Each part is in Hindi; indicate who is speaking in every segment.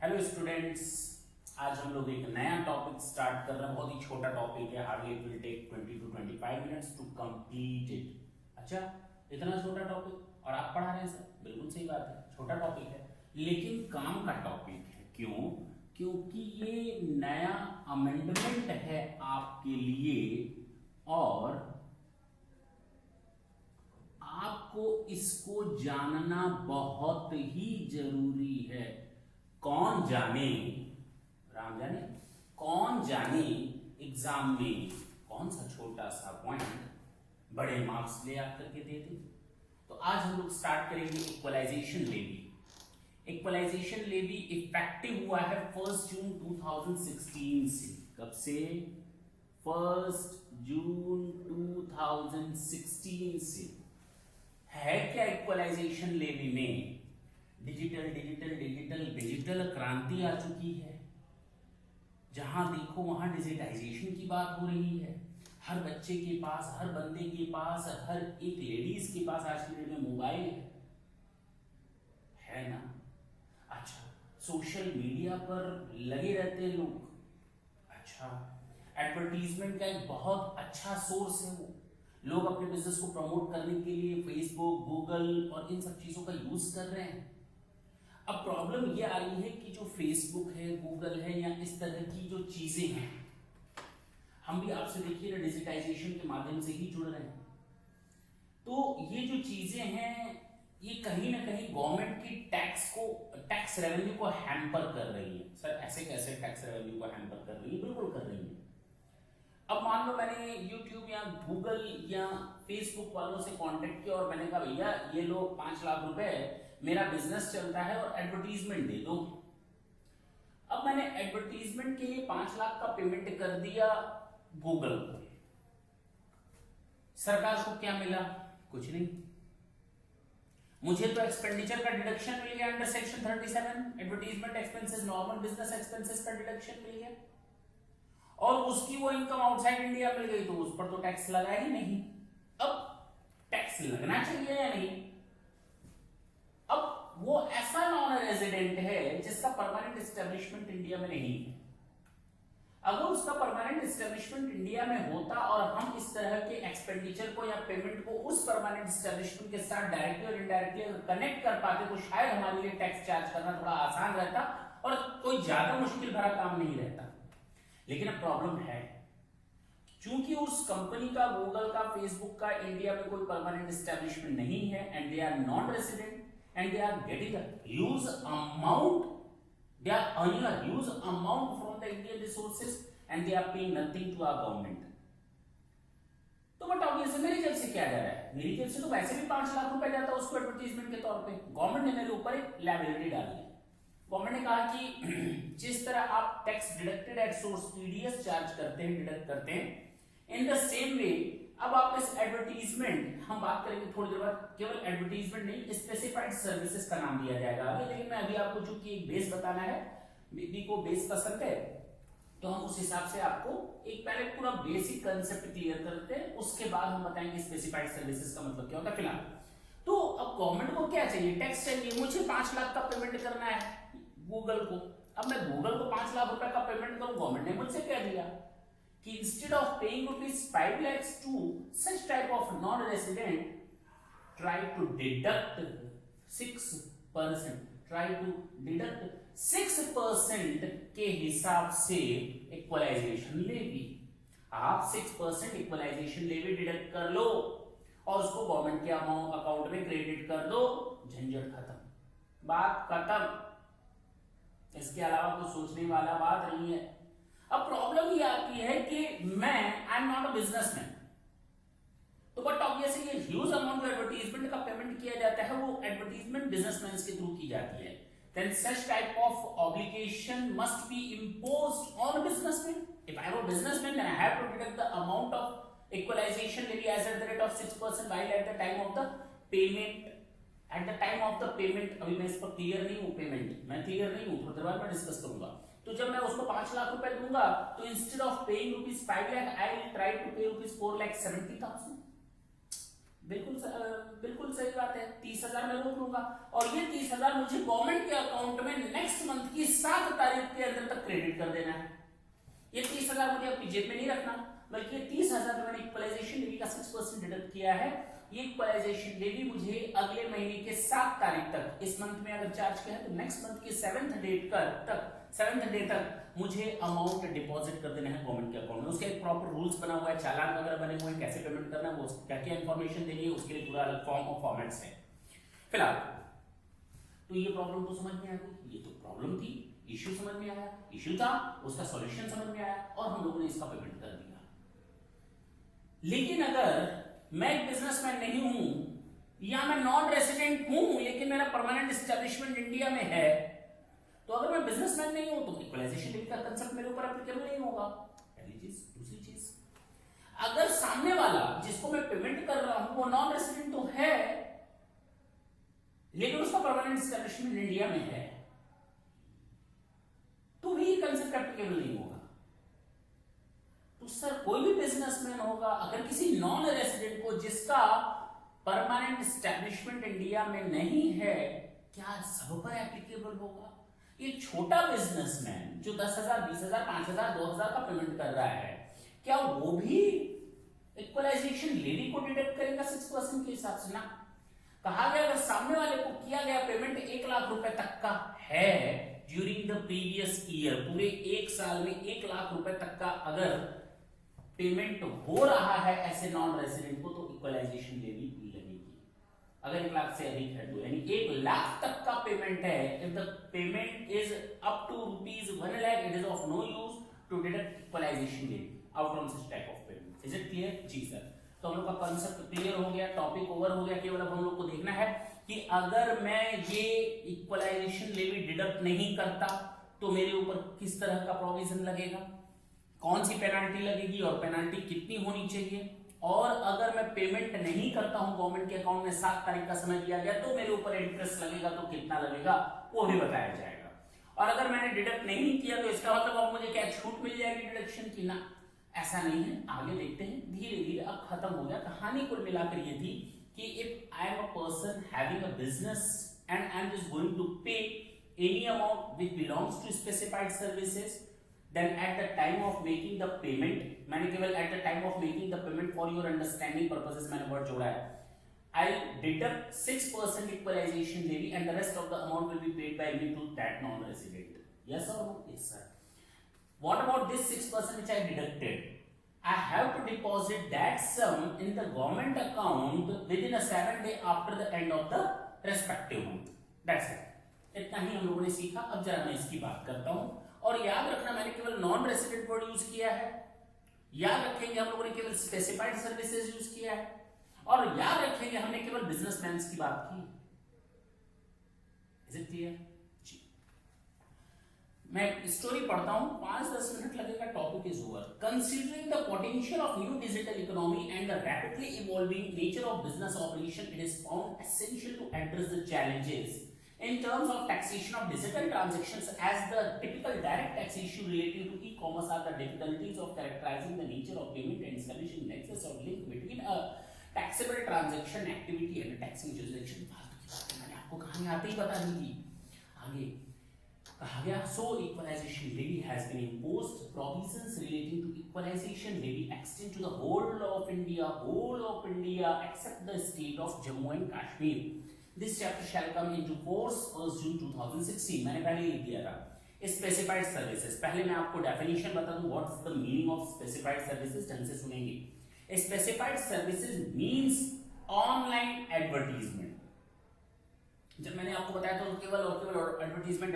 Speaker 1: हेलो स्टूडेंट्स, आज हम लोग एक नया टॉपिक स्टार्ट कर रहे हैं। बहुत ही छोटा टॉपिक है, hardly it will take 20 to 25 minutes to complete it. अच्छा, इतना छोटा टॉपिक और आप पढ़ा रहे हैं सर? बिल्कुल सही बात है, छोटा टॉपिक है लेकिन काम का टॉपिक है। क्यों? क्योंकि ये नया अमेंडमेंट है आपके लिए और आपको इसको जानना बहुत ही जरूरी है। कौन जाने, राम जाने, कौन जाने एग्जाम में कौन सा छोटा सा पॉइंट बड़े मार्क्स ले आकर के दे दे। तो आज हम लोग स्टार्ट करेंगे equalisation levy. Equalisation levy effective हुआ है 1 जून 2016 से। कब से? 1 जून 2016 से। है क्या इक्वलाइजेशन लेवी में? डिजिटल डिजिटल डिजिटल डिजिटल क्रांति आ चुकी है। जहां देखो वहां डिजिटाइजेशन की बात हो रही है। हर बच्चे के पास, हर बंदे के पास, हर एक लेडीज के पास आज की डेट में मोबाइल है ना? अच्छा, सोशल मीडिया पर लगे रहते हैं लोग। अच्छा, एडवर्टीजमेंट का एक बहुत अच्छा सोर्स है वो। लोग अपने बिजनेस को प्रमोट करने के लिए फेसबुक, गूगल और इन सब चीजों का यूज कर रहे हैं। अब प्रॉब्लम ये आ रही है कि जो फेसबुक है, गूगल है या इस तरह की जो चीजें हैं, हम भी आपसे देखिए ना डिजिटाइजेशन के माध्यम से ही जुड़ रहे हैं। तो ये जो चीजें हैं ये कहीं ना कहीं गवर्नमेंट की टैक्स रेवेन्यू को हैम्पर कर रही है। सर ऐसे कैसे टैक्स रेवेन्यू को हैम्पर कर रही है? बिल्कुल कर रही है। अब मान लो मैंने YouTube या गूगल या फेसबुक वालों से कांटेक्ट किया और मैंने कहा भैया ये लो 5 लाख रुपए, मेरा बिजनेस चलता है और एडवर्टीजमेंट दे दो। अब मैंने एडवर्टीजमेंट के लिए 5 लाख का पेमेंट कर दिया गूगल को। सरकार को क्या मिला? कुछ नहीं। मुझे तो एक्सपेंडिचर का डिडक्शन मिल गया under section 37, advertisement expenses, normal business expenses का डिडक्शन मिल गया और उसकी वो इनकम आउटसाइड इंडिया मिल गई तो उस पर तो टैक्स लगा ही नहीं। अब टैक्स लगना चाहिए या नहीं? अब वो ऐसा नॉन रेजिडेंट है जिसका परमानेंट एस्टेब्लिशमेंट इंडिया में नहीं है। अगर उसका परमानेंट एस्टेब्लिशमेंट इंडिया में होता और हम इस तरह के एक्सपेंडिचर को या पेमेंट को उस परमानेंट एस्टेब्लिशमेंट के साथ डायरेक्टली और इनडायरेक्टली कनेक्ट कर पाते तो शायद हमारे लिए टैक्स चार्ज करना थोड़ा आसान रहता और कोई ज्यादा मुश्किल भरा काम नहीं रहता। लेकिन अब प्रॉब्लम है, चूंकि उस कंपनी का, गूगल का, फेसबुक का इंडिया में कोई परमानेंट एस्टेब्लिशमेंट नहीं है and they are non resident and they are getting a huge amount, they are earning a huge amount from the Indian resources and they are paying nothing to our government. तो बट ऑब्वियसली मेरी जेब से क्या जा रहा है? मेरी जेब से तो वैसे भी 5 लाख रुपए जाता है उसको एडवर्टीजमेंट के तौर पे। गवर्नमेंट ने मेरे ऊपर एक लायबिलिटी डाली है। गवर्नमेंट ने कहा कि जिस तरह आप tax deducted at source TDS charge करते हैं, डिडक्ट करते हैं, इन द सेम वे अब आप इस एडवर्टीजमेंट, हम बात करेंगे थोड़ी देर बाद, केवल एडवर्टीजमेंट नहीं स्पेसिफाइड सर्विसेज का नाम दिया जाएगा आगे। लेकिन मैं अभी आपको चूंकि एक बेस बताना है, बीबी को बेस पसंद है तो हम उस हिसाब से आपको एक पहले पूरा बेसिक कंसेप्ट क्लियर करते हैं, उसके बाद हम बताएंगे स्पेसिफाइड सर्विसेज का मतलब क्या होता है। फिलहाल तो अब गवर्नमेंट को क्या चाहिए? टैक्स चाहिए। मुझे 5 लाख का पेमेंट करना है गूगल को। अब मैं गूगल को 5 लाख रुपए का पेमेंट करूं, गवर्नमेंट ने मुझसे क्या दिया कि instead of paying ₹5 lakhs to such type of non-resident, try to deduct 6%, try to deduct 6% के हिसाब से इक्वलाइजेशन लेवी। आप 6% इक्वलाइजेशन लेवी डिडक्ट कर लो और उसको गवर्नमेंट के अकाउंट में क्रेडिट कर दो, झंझट खत्म, बात खत्म। इसके अलावा कुछ सोचने वाला बात नहीं है। अब प्रॉब्लम ये आती है कि I am not a businessman, तो बट ऑब्वियसली ये ह्यूज अमाउंट जो एडवर्टीजमेंट का पेमेंट किया जाता है वो एडवर्टीजमेंट बिजनेसमैन के थ्रू की जाती है। Then such type of obligation must be imposed on businessman. If I am a businessman then I have to deduct the amount of equalisation levy as at the rate of 6% while at the time of the payment, at the time of the payment। अभी मैं इस पर क्लियर नहीं हूं, पेमेंट मैं क्लियर नहीं हूं, थोड़ी देर बाद मैं डिस्कस करूंगा। तो जब मैं उसको 5 लाख रुपए दूंगा तो instead of paying ₹5 lakh I will try to pay ₹4,70,000। बिल्कुल सही बात है, 30,000 मैं रोक लूंगा और ये 30,000 मुझे गवर्नमेंट के अकाउंट में नेक्स्ट मंथ की 7 तारीख के अंदर तक क्रेडिट कर देना है। ये 30,000 मुझे अपनी जेब में नहीं रखना, बल्कि ये 30,000 मैंने इक्वलाइजेशन लेवी का 6% डिडक्ट किया है। ये इक्वलाइजेशन लेवी मुझे अगले महीने के 7 तारीख तक, इस मंथ में अगर चार्ज किया है तो नेक्स्ट मंथ के 7th डे तक मुझे अमाउंट डिपॉजिट कर देना है गवर्नमेंट के अकाउंट में। उसके एक प्रॉपर रूल्स बना हुआ है, चालान वगैरह बने हुए हैं, कैसे पेमेंट करना है, वो क्या क्या इन्फॉर्मेशन देनी है, उसके लिए पूरा अलग फॉर्म और फॉर्मेट्स है। फिलहाल तो ये प्रॉब्लम तो समझ में आ गई, ये तो प्रॉब्लम थी, इश्यू समझ में आया, इश्यू था, उसका सॉल्यूशन समझ में आया और हम लोगों ने इसका पेमेंट कर दिया। लेकिन अगर मैं एक बिजनेसमैन नहीं हूं या मैं नॉन रेसिडेंट हूं लेकिन मेरा परमानेंट एस्टेब्लिशमेंट इंडिया में है, तो अगर मैं बिजनेसमैन नहीं हूं तो इक्वलाइजेशन लेवी का कांसेप्ट मेरे ऊपर एप्लीकेबल नहीं होगा। पहली चीज। दूसरी चीज, अगर सामने वाला जिसको मैं पेमेंट कर रहा हूं वो नॉन रेसिडेंट तो है लेकिन उसका परमानेंट एस्टेब्लिशमेंट इंडिया में है, तो भी कांसेप्ट एप्लीकेबल नहीं होगा। तो सर कोई भी बिजनेसमैन होगा, अगर किसी नॉन रेसिडेंट को जिसका परमानेंट एस्टेब्लिशमेंट इंडिया में नहीं है, क्या सब पर एप्लीकेबल होगा? एक छोटा बिजनेसमैन जो 10,000, 20,000, 5,000, 2,000 का पेमेंट कर रहा है, क्या वो भी इक्वलाइजेशन लेवी को डिडक्ट करेगा 6% के हिसाब से? ना। कहा गया अगर सामने वाले को किया गया पेमेंट 1 लाख रुपए तक का है ड्यूरिंग द प्रीवियस ईयर, पूरे एक साल में 1 लाख रुपए तक का अगर पेमेंट हो रहा है ऐसे नॉन रेसिडेंट को, तो इक्वलाइजेशन लेवी लगेगी। अगर 1 लाख से अधिक है तो, यानी 1 लाख तक का पेमेंट है, if the payment is up to ₹1 lakh, it is of no use to deduct equalisation levy out from such type of payment. Is it clear? जी सर। तो हम लोग का कांसेप्ट क्लियर हो गया, टॉपिक ओवर हो गया। केवल अब हम लोग को देखना है कि अगर मैं ये इक्वलाइजेशन लेवी डिडक्ट नहीं करता तो मेरे ऊपर किस तरह का प्रोविजन लगेगा, कौन सी पेनाल्टी लगेगी और पेनाल्टी कितनी होनी चाहिए, और अगर मैं पेमेंट नहीं करता हूं गवर्नमेंट के अकाउंट में 7 तारीख का समय दिया गया तो मेरे ऊपर इंटरेस्ट लगेगा तो कितना लगेगा वो भी बताया जाएगा। और अगर मैंने डिडक्ट नहीं किया तो इसका मतलब अब मुझे क्या छूट मिल जाएगी डिडक्शन की? ना, ऐसा नहीं है। आगे देखते हैं धीरे धीरे। अब खत्म हो गया कहानी। कुल मिलाकर ये थी कि if I am a person having a business and I am just going to pay any amount which belongs to specified services, then at the time of making the payment, मैंने केवल at the time of making the payment for your understanding purposes मैंने word जोड़ा है, I'll deduct 6% equalization levy and the rest of the amount will be paid by me to that non-resident. Yes or no? Yes sir. What about this 6% which I deducted? I have to deposit that sum in the government account within a 7 day after the end of the respective month. That's it. इतना ही हम लोगों ने सीखा। अब जरा मैं इसकी बात करता हूं। और याद रखना मैंने केवल नॉन रेसिडेंट वर्ड यूज किया है, याद रखेंगे हम लोगों ने केवल स्पेसिफाइड सर्विसेज यूज किया है, और याद रखेंगे हमने केवल बिजनेसमैन की बात की। Is it clear? जी। मैं स्टोरी पढ़ता हूं, 5-10 मिनट लगेगा, topic is over. Considering the potential of new digital economy and the rapidly evolving nature of business operation, it is found essential to address the challenges in terms of taxation of digital transactions, as the typical direct tax issue relating to e-commerce are the difficulties of characterizing the nature of payment and establishing nexus or link between a taxable transaction activity and a taxing jurisdiction. फालतू की बात मैंने आपको कहानी आते ही बता दी थी। आगे कहा गया, so equalization levy has been imposed. Provisions relating to equalization levy extend to the whole of India except the state of Jammu and Kashmir. This chapter shall come into force 1st June 2016. मैंने पहले लिख दिया था। स्पेसिफाइड सर्विसेज, पहले मैं आपको डेफिनेशन बता दूं, what is the meaning of specified services, ढंग से सुनेंगे। Specified services means online advertisement. जब मैंने आपको बताया तो केवल एडवर्टीजमेंट तो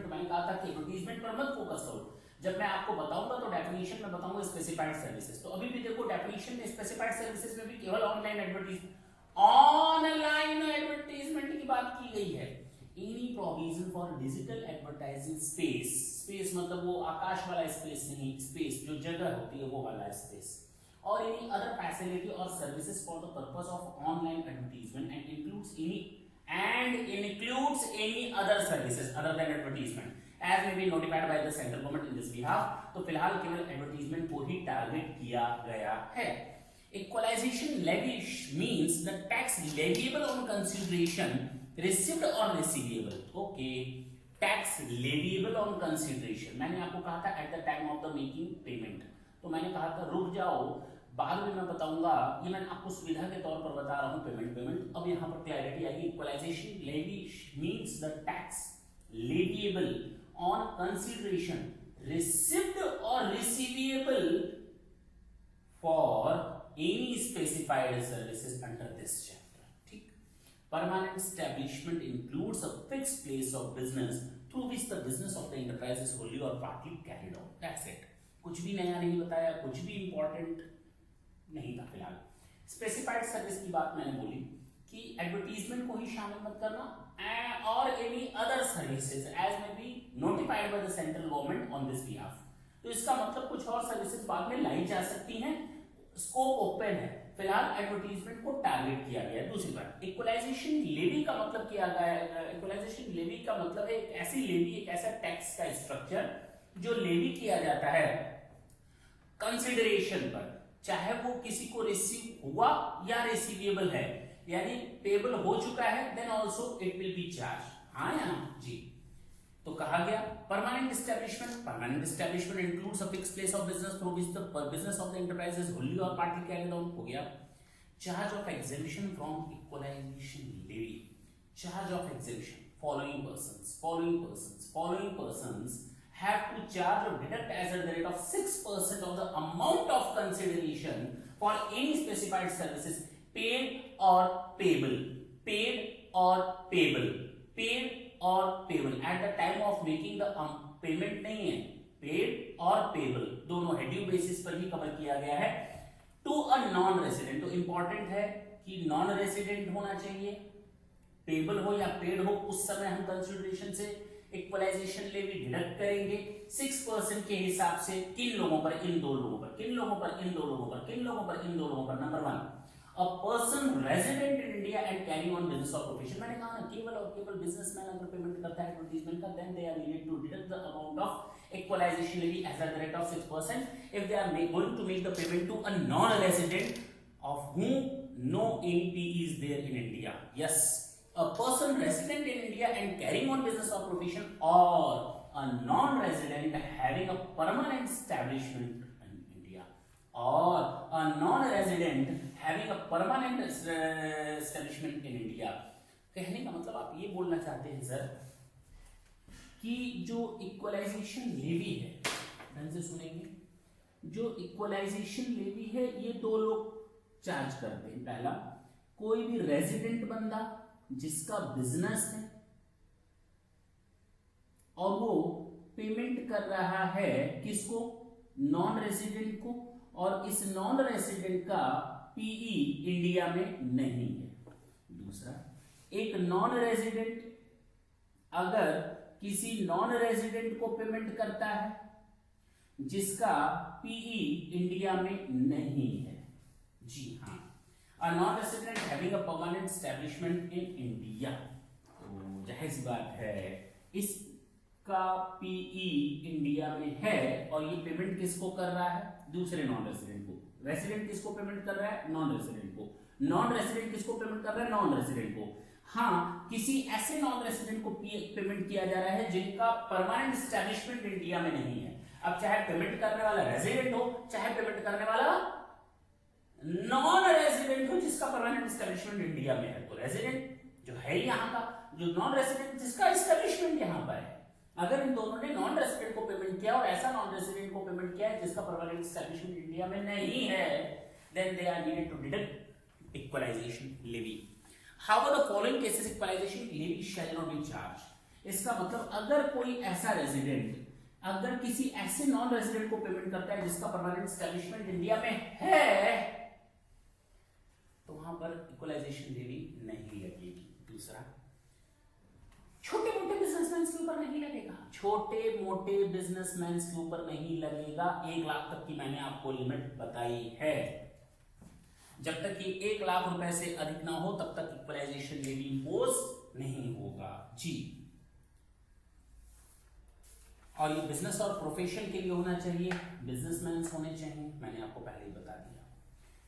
Speaker 1: मैंने कहा था कि एडवर्टीजमेंट पर मत फोकस करो। जब मैं आपको बताऊंगा तो डेफिनेशन में बताऊंगा स्पेसिफाइड सर्विसेज। तो अभी भी देखो डेफिनेशन में स्पेसिफाइड सर्विसेज में भी केवल ऑनलाइन एडवर्टीजमेंट की बात की गई है। Any provision for digital advertising space मतलब वो आकाश वाला स्पेस नहीं, स्पेस जो जगह होती है वो वाला स्पेस, और एनी अदर फैसिलिटी और services for the purpose of online advertisement and includes any other services other than advertisement as may be notified by the central government in this behalf। तो फिलहाल केवल एडवर्टीजमेंट को ही टारगेट किया गया है। Equalization levy means the tax leviable on consideration received or receivable. Okay, tax leviable on consideration. मैंने आपको कहा था at the time of the making payment, तो मैंने कहा था रुक जाओ, बाद में मैं बताऊंगा, ये मैंने आपको सुविधा के तौर पर बता रहा हूँ पेमेंट। अब यहाँ पर क्लैरिटी आएगी। Equalisation levy means the tax leviable on consideration received or receivable for any specified services under this chapter. ठीक, permanent establishment includes a fixed place of business through which the business of the enterprise is wholly और partly carried out. That's it. कुछ भी नया नहीं बताया, कुछ भी इंपॉर्टेंट नहीं था फिलहाल। स्पेसिफाइड सर्विस की बात मैंने बोली कि एडवर्टीजमेंट को ही शामिल मत करना और any other services as may be notified by the central government on this behalf. तो इसका मतलब कुछ और सर्विसेज बाद में लाई जा सकती हैं, स्कोप ओपन है। फिलहाल एडवर्टीजमेंट को टारगेट किया गया है। दूसरी बात, इक्वलाइजेशन लेवी का मतलब किया गया है। इक्वलाइजेशन लेवी का मतलब है एक ऐसी लेवी, एक ऐसा टैक्स का स्ट्रक्चर जो लेवी किया जाता है कंसिडरेशन पर, चाहे वो किसी को रिसीव हुआ या रिसीवेबल है, यानी पेबल हो चुका है, then also it will be charge. हाँ या जी। तो कहा गया permanent establishment includes a fixed place of business through which the business of the enterprise is wholly और पार्टली कैरिड आउट। हो गया। Charge of exemption from equalisation levy. Charge of exemption, following persons have to charge or deduct as at the rate of 6% of the amount of consideration for any specified services paid or payable at the time of making the payment नहीं है, paid और payable दोनों है, ड्यू बेसिस पर ही कवर किया गया है। टू अ नॉन रेसिडेंट, तो इंपॉर्टेंट है कि नॉन रेसिडेंट होना चाहिए, पेबल हो या पेड हो, उस समय हम कंसिडरेशन से इक्वलाइजेशन लेवी डिडक्ट करेंगे 6% के हिसाब से। किन लोगों पर? इन दो लोगों पर। किन लोगों पर? इन दो लोगों पर। किन लोगों पर? इन दो लोगों पर। Number 1, a person resident in India and carrying on business और प्रोफेशन। मैंने कहा ना, केवल और केवल बिजनेसमैन अगर पेमेंट करता है एडवर्टाइजमेंट का, then they are needed to deduct the amount of equalisation levy as at the rate of 6%। If they are going to make the payment to a non resident of whom no NP is there in India, yes, a person resident in India and carrying on business or profession, or a non-resident having a permanent establishment in India, or a non-resident having a permanent establishment in India। कहने का मतलब आप ये बोलना चाहते हैं सर कि जो इक्वलाइजेशन लेवी है, ढंग से सुनेंगे, जो इक्वलाइजेशन लेवी है ये दो लोग चार्ज करते हैं। पहला, कोई भी रेजिडेंट बंदा जिसका बिजनेस है और वो पेमेंट कर रहा है किसको? नॉन रेजिडेंट को, और इस नॉन रेजिडेंट का पीई इंडिया में नहीं है। दूसरा, एक नॉन रेजिडेंट अगर किसी नॉन रेजिडेंट को पेमेंट करता है जिसका पीई इंडिया में नहीं है, जी हाँ, a non-resident having a permanent establishment in India, तो जाहिर सी बात है इसका पीई इंडिया में है और ये पेमेंट किसको कर रहा है? दूसरे नॉन रेसिडेंट को। रेसिडेंट किसको पेमेंट कर रहा है? नॉन रेसिडेंट को। नॉन रेसिडेंट किसको पेमेंट कर रहा है? नॉन रेसिडेंट को। हाँ, किसी ऐसे नॉन रेसिडेंट को पेमेंट किया जा रहा है जिनका परमानेंट एस्टैब्लिशमेंट इंडिया में नहीं है। अब चाहे पेमेंट करने वाला रेसिडेंट हो, चाहे पेमेंट करने वाला नॉन रेजिडेंट हो जिसका परमानेंट एस्टैब्लिशमेंट इंडिया में है, तो रेजिडेंट जो है यहाँ का, जो नॉन रेजिडेंट जिसका एस्टैब्लिशमेंट यहाँ पर है, अगर इन दोनों ने नॉन रेजिडेंट को पेमेंट किया और ऐसा नॉन रेजिडेंट को पेमेंट किया है जिसका परमानेंट एस्टैब्लिशमेंट इंडिया में नहीं है, then they are needed to deduct equalisation levy. How the following cases equalisation levy shall not be charge. इसका मतलब अगर कोई ऐसा रेजिडेंट अगर किसी ऐसे नॉन रेजिडेंट को पेमेंट करता है जिसका परमानेंट एस्टैब्लिशमेंट इंडिया में है, तो वहां पर इक्वलाइजेशन लेवी नहीं लगेगी। दूसरा, छोटे मोटे बिजनेसमैन के ऊपर नहीं लगेगा। छोटे मोटे बिजनेसमैन के ऊपर नहीं लगेगा। 1 लाख तक की मैंने आपको लिमिट बताई है। जब तक ये 1 लाख रुपए से अधिक ना हो तब तक इक्वलाइजेशन लेवी इम्पोज नहीं होगा जी। और ये बिजनेस और प्रोफेशन के लिए होना चाहिए, बिजनेसमैन होने चाहिए, मैंने आपको पहले ही बता दिया।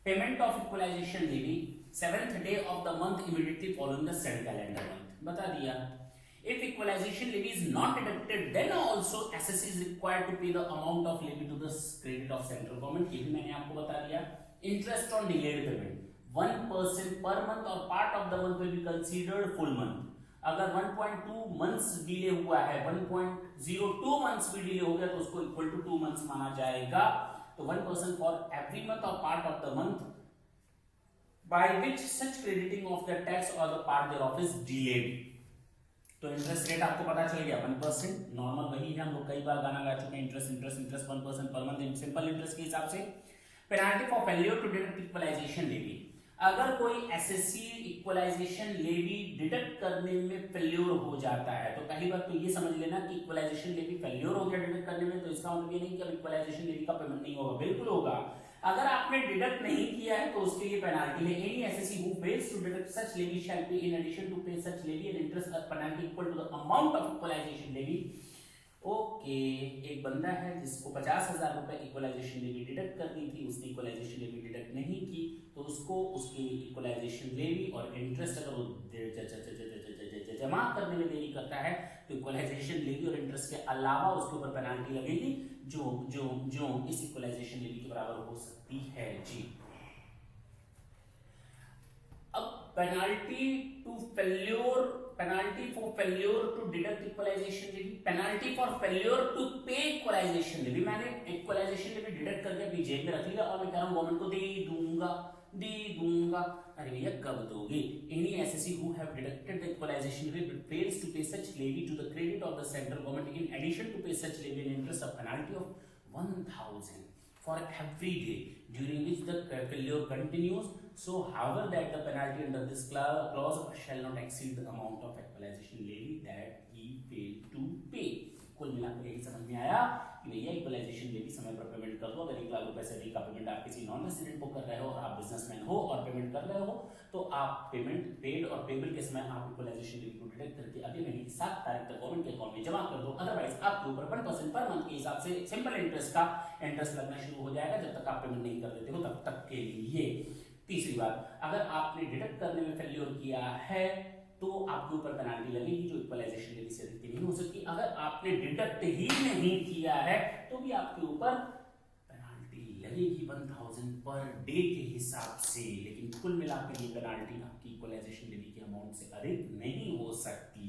Speaker 1: Payment of equalisation levy 7th day of the month immediately following the said calendar month, बता दिया। If equalization levy is not deducted, then also assessee is required to pay the amount of levy to the credit of central government। ये भी मैंने आपको बता दिया। Interest on delayed payment 1% per month और part of the month will be considered full month। अगर 1.2 months डिले हुआ है, 1.02 months भी डिले हो गया तो उसको इक्वल टू 2 months माना जाएगा। तो 1% for every month or part of the month by which such crediting of the tax or the part thereof is delayed। तो इंटरेस्ट रेट आपको पता चल गया 1%, नॉर्मल वही है, हम लोग कई बार गाना गा चुके हैं, interest interest interest 1% per month simple interest के हिसाब से। Penalty for failure to deduct equalisation levy, अगर कोई एसएससी इक्वलाइजेशन लेवी डिडक्ट करने में फेल्योर हो जाता है, तो पहली बात तो ये समझ लेना कि इक्वलाइजेशन लेवी फेल्योर हो गया डिडक्ट करने में, तो इसका मतलब ये नहीं कि अब इक्वलाइजेशन लेवी का पेमेंट नहीं होगा, बिल्कुल होगा। अगर आपने डिडक्ट नहीं किया है तो उसके लिए पेनाल्टी है। Any assessee who fails to deduct such levy shall pay in addition to pay such levy and interest or penalty equal to the amount of equalisation levy. Okay, एक बंदा है जिसको 50,000 रुपए इक्वलाइजेशन लेवी डिडक्ट करनी थी, उसने इक्वलाइजेशन लेवी डिडक्ट नहीं की, तो उसको उसकी इक्वलाइजेशन लेवी और इंटरेस्ट अगर वो जमा करने में देरी करता है तो इक्वलाइजेशन लेवी और इंटरेस्ट के अलावा उसके ऊपर पेनाल्टी लगेगी जो जो जो इस इक्वलाइजेशन लेवी के बराबर हो सकती है जी। अब penalty for failure to deduct equalisation levy, penalty for failure to pay equalisation levy. मैंने इक्वलाइजेशन लेवी डिडक्ट करके अपनी जेब में रख लिया और मैं कह रहा हूं गवर्नमेंट को दे दूंगा। अरे भैया कब दोगे? Any assessee who have deducted the equalisation levy but fails to pay such levy to the credit of the central government in addition to pay such levy and interest of penalty of 1,000 for every day during which the failure continues, so however that the penalty under this clause shall not exceed the amount of equalization levy that he failed to pay। कुल मिलाकर यही समझ में आया कि भैया इक्वलाइजेशन लेवी समय पर पेमेंट कर दो। अगर 1 लाख रुपए से अधिक का पेमेंट आप किसी नॉन रेसिडेंट को कर रहे हो और आप बिजनेसमैन हो और पेमेंट कर रहे हो, तो आप पेमेंट पेड और पेबल के समय आप इक्वलाइजेशन लेवी को डिडक्ट करके अगले महीने की 7 तारीख तक गवर्नमेंट के अकाउंट में जमा कर दो। अदरवाइज आपके ऊपर 1% पर मंथ के हिसाब से सिंपल इंटरेस्ट का इंटरेस्ट लगना शुरू हो जाएगा जब तक आप पेमेंट नहीं कर देते हो तब तक के लिए। तीसरी बात, अगर आपने डिडक्ट करने में फेल्योर किया है तो आपके ऊपर पेनाल्टी लगेगी जो इक्वलाइजेशन लेवी से अधिक नहीं हो सकती। अगर आपने डिडक्ट ही नहीं किया है तो भी आपके ऊपर पेनाल्टी लगेगी 1,000 पर डे के हिसाब से, लेकिन कुल मिलाकर ये पेनाल्टी आपकी इक्वलाइजेशन लेवी के अमाउंट से अधिक नहीं हो सकती।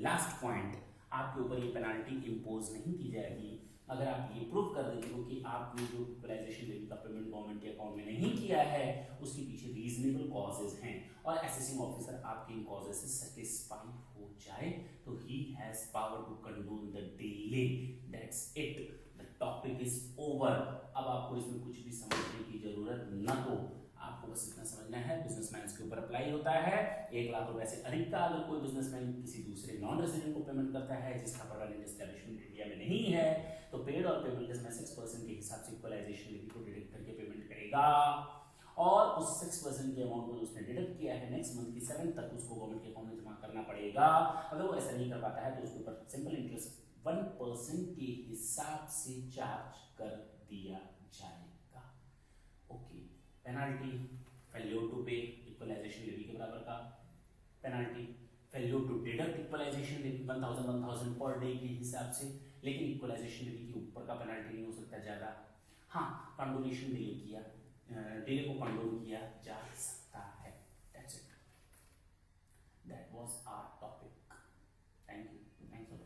Speaker 1: लास्ट पॉइंट, आपके ऊपर ये पेनाल्टी इंपोज नहीं की जाएगी अगर आप ये प्रूव कर देते हो कि आपने जो इक्वलाइजेशन लेवी का पेमेंट गवर्नमेंट के अकाउंट में नहीं किया है उसके पीछे रीजनेबल कॉजेज हैं और असेसिंग ऑफिसर आपके इन कॉजेज से सेटिस्फाई हो जाए तो ही has power to condone the delay. That's it, the topic is over. अब आपको इसमें कुछ भी समझने की जरूरत न हो, आपको बस इतना समझना है बिजनेसमैन के ऊपर अप्लाई होता है। 1 लाख रुपए से अधिक का अगर कोई बिजनेसमैन किसी दूसरे नॉन रेजिडेंट को पेमेंट करता है जिसका परमानेंट एस्टैब्लिशमेंट इंडिया में नहीं है तो पेड और पेबल में 6% के हिसाब से इक्वलाइजेशन लेवी को डिडक्ट करके पेमेंट करेगा और उस 6% के अमाउंट को जो उसने डिडक्ट किया है नेक्स्ट मंथ की 7 तक उसको गवर्नमेंट के अकाउंट में जमा करना पड़ेगा। अगर वो ऐसा नहीं कर पाता है तो उसके ऊपर सिंपल इंटरेस्ट 1% के हिसाब से चार्ज कर दिया जाएगा। Okay, penalty failure to pay equalisation levy के बराबर का, penalty failure to deduct equalisation levy 1,000 per day के हिसाब से, लेकिन इक्वलाइजेशन लेवी के ऊपर का पेनाल्टी नहीं हो सकता ज्यादा। हाँ, कंडोनेशन डिले किया, डिले को कंडोन किया जा सकता है। That's it, that was our topic. Thank you, thanks for